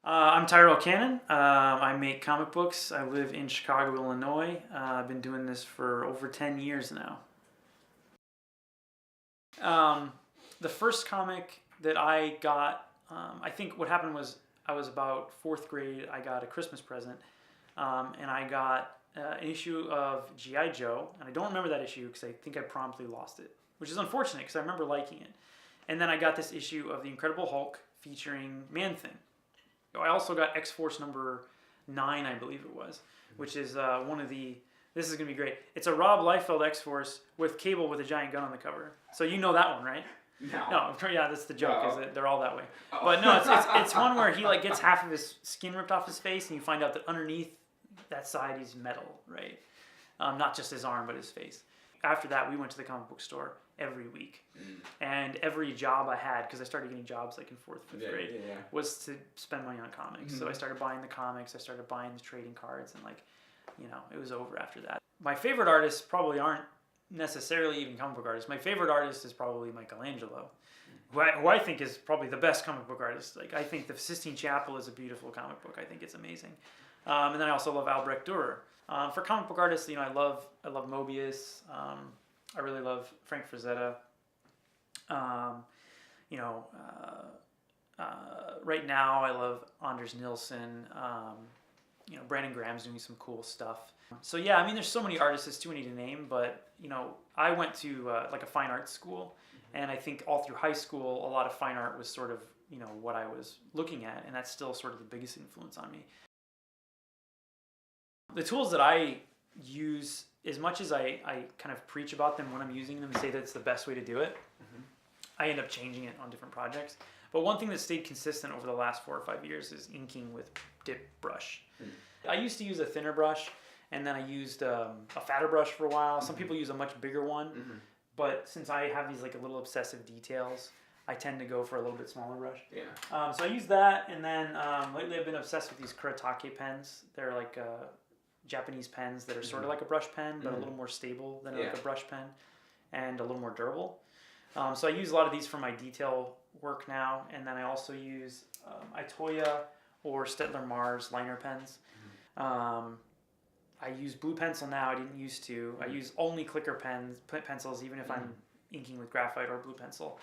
I'm Tyrell Cannon. I make comic books. I live in Chicago, Illinois. I've been doing this for over 10 years now. Um, the first comic that I got, I think what happened was I was about fourth grade. I got a Christmas present, and I got an issue of G.I. Joe. And I don't remember that issue because I think I promptly lost it, which is unfortunate because I remember liking it. And then I got this issue of The Incredible Hulk featuring Man-Thing. I also got X-Force number 9, I believe it was, which is one of the. This is gonna be great. It's a Rob Liefeld X-Force with Cable with a giant gun on the cover. So you know that one, right? No. No, yeah, that's the joke. No. Is that they're all that way. Oh. But no, it's one where he like gets half of his skin ripped off his face, and you find out that underneath that side he's metal, right? Not just his arm, but his face. After that, we went to the comic book store every week, and every job I had, because I started getting jobs like in fourth, fifth grade, was to spend money on comics. So I started buying the comics, I started buying the trading cards, and it was over after that. My favorite artists probably aren't necessarily even comic book artists. My favorite artist is probably Michelangelo, who I think is probably the best comic book artist. Like, I think the Sistine Chapel is a beautiful comic book. I think it's amazing. And then I also love Albrecht Dürer. For comic book artists, I love Mobius. I really love Frank Frazetta. Right now I love Anders Nilsson. Brandon Graham's doing some cool stuff. So yeah, I mean, there's so many artists, it's too many to name, but I went to like a fine arts school, and I think all through high school, a lot of fine art was sort of, what I was looking at, and that's still sort of the biggest influence on me. The tools that I use, as much as I kind of preach about them when I'm using them and say that it's the best way to do it, I end up changing it on different projects. But one thing that stayed consistent over the last 4 or 5 years is inking with dip brush. I used to use a thinner brush, and then I used a fatter brush for a while. Some people use a much bigger one, but since I have these like a little obsessive details, I tend to go for a little bit smaller brush. So I use that, and then lately I've been obsessed with these Kuretake pens. They're like Japanese pens that are sort of like a brush pen, but a little more stable than like a brush pen, and a little more durable. So I use a lot of these for my detail work now, and then I also use Itoya or Stettler Mars liner pens. I use blue pencil now. I didn't used to. I use only clicker pencils, even if I'm inking with graphite or blue pencil.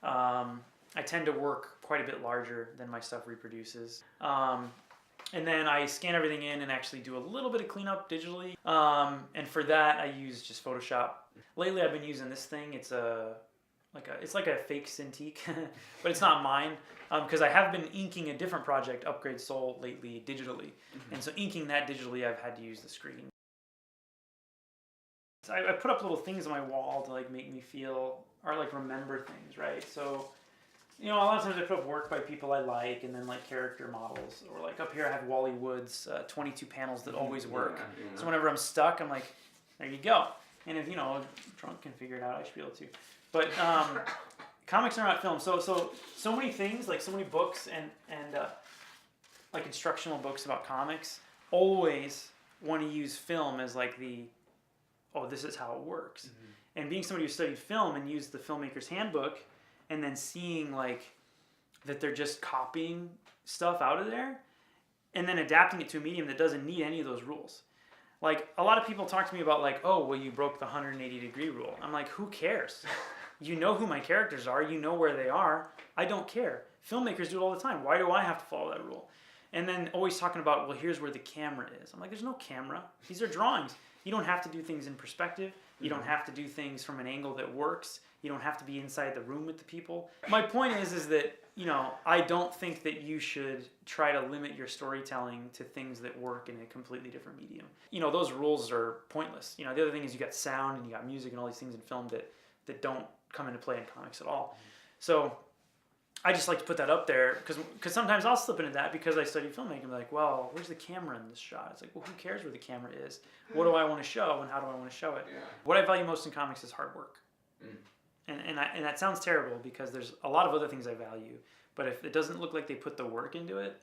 I tend to work quite a bit larger than my stuff reproduces. And then I scan everything in and actually do a little bit of cleanup digitally. And for that, I use just Photoshop. Lately, I've been using this thing. It's like a fake Cintiq, but it's not mine, because I have been inking a different project, Upgrade Soul, lately digitally. And so inking that digitally, I've had to use the screen. So I put up little things on my wall to like make me feel, or like remember things, right? So, a lot of times I put up work by people I like, and then like character models, or like up here I have Wally Wood's 22 panels that always work. So whenever I'm stuck, I'm like, there you go. And if, drunk can figure it out, I should be able to. But comics are not film. So many things, like so many books and like instructional books about comics, always want to use film as like this is how it works. And being somebody who studied film and used the filmmaker's handbook, and then seeing like that they're just copying stuff out of there and then adapting it to a medium that doesn't need any of those rules. Like, a lot of people talk to me about like, oh, well, you broke the 180-degree rule. I'm like, who cares? You know who my characters are. You know where they are. I don't care. Filmmakers do it all the time. Why do I have to follow that rule? And then always talking about, well, here's where the camera is. I'm like, there's no camera. These are drawings. You don't have to do things in perspective. You don't have to do things from an angle that works. You don't have to be inside the room with the people. My point is that, I don't think that you should try to limit your storytelling to things that work in a completely different medium. Those rules are pointless. The other thing is you got sound and you got music and all these things in film that don't come into play in comics at all. So I just like to put that up there because sometimes I'll slip into that because I study filmmaking. I'm like, well, where's the camera in this shot? It's like, well, who cares where the camera is? What do I want to show and how do I want to show it? What I value most in comics is hard work. And that sounds terrible because there's a lot of other things I value. But if it doesn't look like they put the work into it,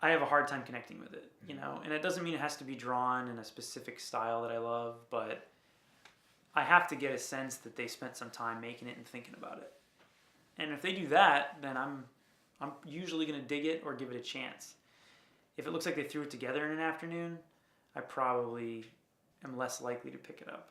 I have a hard time connecting with it, And it doesn't mean it has to be drawn in a specific style that I love, but I have to get a sense that they spent some time making it and thinking about it. And if they do that, then I'm I'm usually going to dig it or give it a chance. If it looks like they threw it together in an afternoon, I probably am less likely to pick it up.